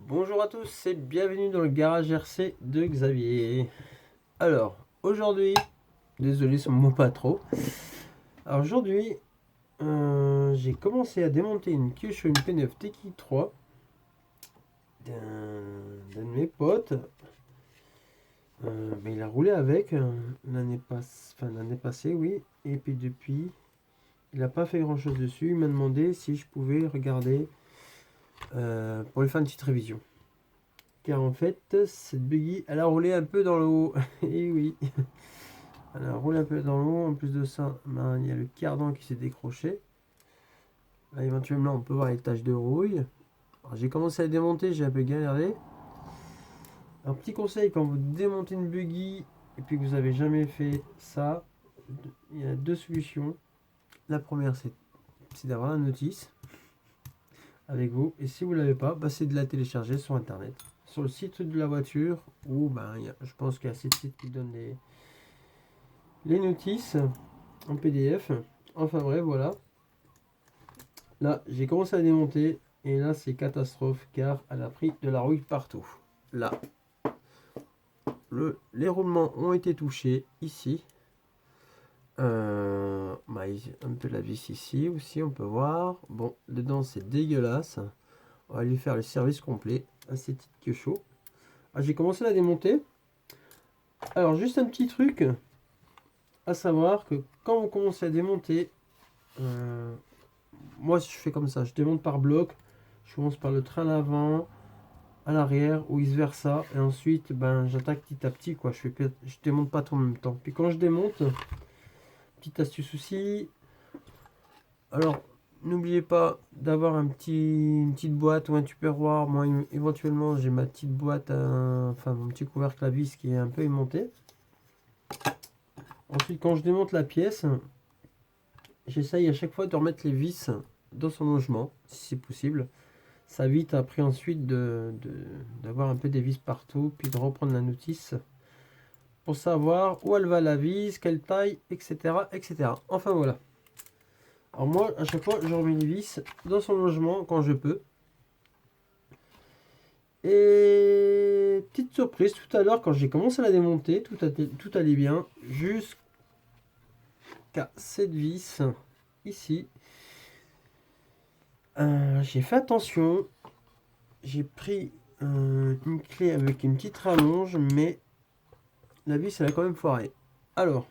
Bonjour à tous et bienvenue dans le garage RC de Xavier. Alors, aujourd'hui, désolé sur mon mot pas trop. Alors aujourd'hui, j'ai commencé à démonter une Kyosho, une P9 Teki 3 d'un de mes potes. Mais il a roulé avec l'année passée, oui. Et puis depuis, il n'a pas fait grand chose dessus. Il m'a demandé si je pouvais regarder pour lui faire une petite révision. Car en fait, cette buggy, elle a roulé un peu dans l'eau. Et oui, elle a roulé un peu dans l'eau. En plus de ça, il y a le cardan qui s'est décroché. Là, éventuellement, on peut voir les taches de rouille. J'ai commencé à démonter, j'ai un peu galéré. Un petit conseil, quand vous démontez une buggy et puis que vous n'avez jamais fait ça, il y a deux solutions. La première, c'est d'avoir la notice avec vous. Et si vous ne l'avez pas, c'est de la télécharger sur Internet. Sur le site de la voiture, ou je pense qu'il y a ces sites qui donnent les notices en PDF. Enfin bref, voilà. Là, j'ai commencé à démonter. Et là, c'est catastrophe car elle a pris de la rouille partout. Là, les roulements ont été touchés ici. Un peu la vis ici aussi, on peut voir. Bon, dedans, c'est dégueulasse. On va lui faire le service complet à cette petite queue chaud. J'ai commencé à la démonter. Alors, juste un petit truc à savoir que quand vous commencez à démonter, moi je fais comme ça, je démonte par bloc, je commence par le train à l'avant, à l'arrière ou vice versa, et ensuite j'attaque petit à petit quoi, je démonte pas tout en même temps. Puis quand je démonte, petite astuce aussi, alors n'oubliez pas d'avoir une petite boîte ou un tupperware. Moi éventuellement j'ai ma petite boîte, enfin mon petit couvercle à vis qui est un peu aimanté. Ensuite quand je démonte la pièce, j'essaye à chaque fois de remettre les vis dans son logement, si c'est possible. Ça évite après ensuite d'avoir un peu des vis partout, puis de reprendre la notice pour savoir où elle va la vis, quelle taille, etc. etc. Enfin voilà. Alors moi, à chaque fois, je remets les vis dans son logement quand je peux. Et petite surprise, tout à l'heure, quand j'ai commencé à la démonter, tout allait bien, jusqu'à cette vis ici. J'ai fait attention, j'ai pris une clé avec une petite rallonge, mais la vis elle a quand même foiré. Alors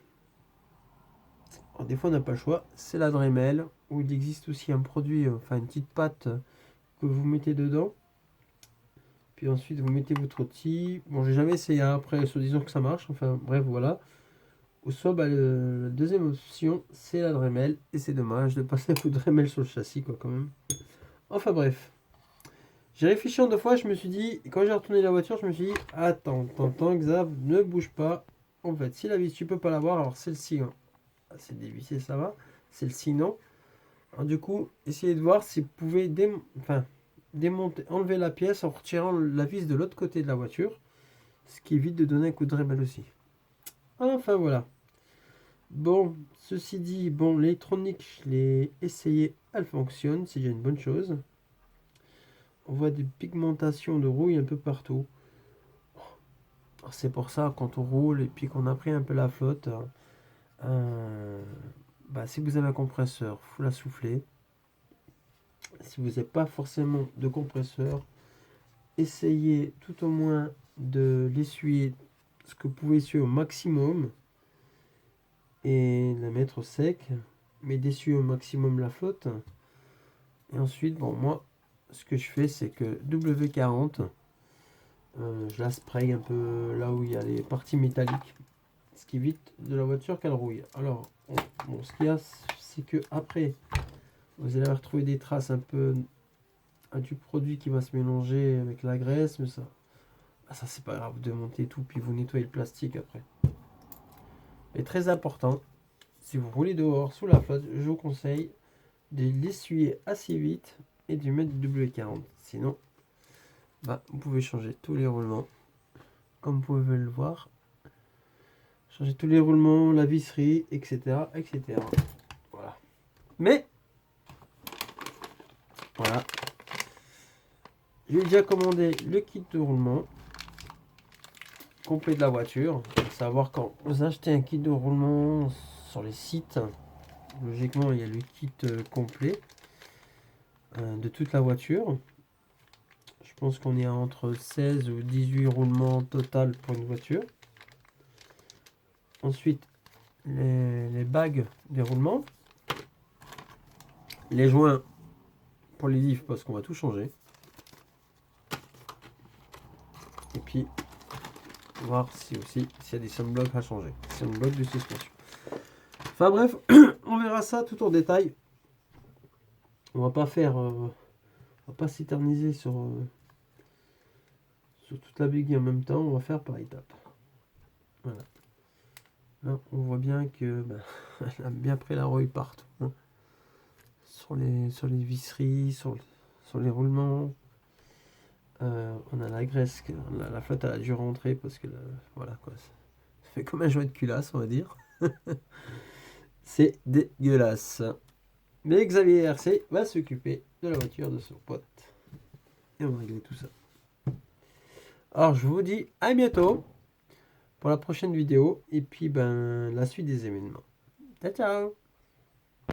des fois on n'a pas le choix, c'est la Dremel, où il existe aussi un produit, enfin une petite pâte que vous mettez dedans. Puis ensuite vous mettez votre outil. Bon, j'ai jamais essayé après, soit disant que ça marche, enfin bref voilà. Ou soit la deuxième option c'est la Dremel, et c'est dommage de passer un coup de Dremel sur le châssis quoi quand même. Enfin bref. J'ai réfléchi en deux fois, je me suis dit, quand j'ai retourné la voiture, je me suis dit, attends, Xav, ne bouge pas. En fait, si la vis tu peux pas l'avoir, alors celle-ci, hein, c'est dévissé, ça va. Celle-ci, non. Alors, du coup, essayez de voir si vous pouvez démonter, enlever la pièce en retirant la vis de l'autre côté de la voiture. Ce qui évite de donner un coup de Dremel aussi. Enfin voilà. Bon, ceci dit, bon, l'électronique, je l'ai essayé, elle fonctionne, c'est déjà une bonne chose. On voit des pigmentations de rouille un peu partout. C'est pour ça, quand on roule et puis qu'on a pris un peu la flotte, si vous avez un compresseur, il faut la souffler. Si vous n'avez pas forcément de compresseur, essayez tout au moins de l'essuyer ce que vous pouvez essuyer au maximum et la mettre au sec, mais d'essuyer au maximum la flotte. Et ensuite, bon, moi, ce que je fais, c'est que W40, je la spray un peu là où il y a les parties métalliques, ce qui évite de la voiture qu'elle rouille. Alors, bon, ce qu'il y a, c'est que après, vous allez retrouver des traces un peu du produit qui va se mélanger avec la graisse, mais ça c'est pas grave, vous démontez tout, puis vous nettoyez le plastique après. Et très important, si vous roulez dehors sous la flotte, je vous conseille de l'essuyer assez vite et de mettre du W40. Sinon, vous pouvez changer tous les roulements, comme vous pouvez le voir. Changer tous les roulements, la visserie, etc. etc. Voilà. Mais, voilà. J'ai déjà commandé le kit de roulement complet de la voiture. À savoir, quand vous achetez un kit de roulement sur les sites, logiquement il y a le kit complet de toute la voiture. Je pense qu'on est à entre 16 ou 18 roulements total pour une voiture. Ensuite, les bagues des roulements. Les joints pour les livres parce qu'on va tout changer. Et puis, voir si aussi s'il y a des sunblocks à changer. Sunblock de suspension. Enfin bref, on verra ça tout en détail. On va pas faire... on va pas s'éterniser sur toute la biggie en même temps. On va faire par étapes. Voilà. Là, on voit bien que elle a bien pris la rouille partout. Hein. Sur les visseries, sur les roulements. On a la graisse, la flotte elle a dû rentrer parce que voilà quoi. Ça fait comme un joint de culasse, on va dire. C'est dégueulasse. Mais Xavier RC va s'occuper de la voiture de son pote. Et on va régler tout ça. Alors je vous dis à bientôt pour la prochaine vidéo. Et puis la suite des événements. Ciao ciao.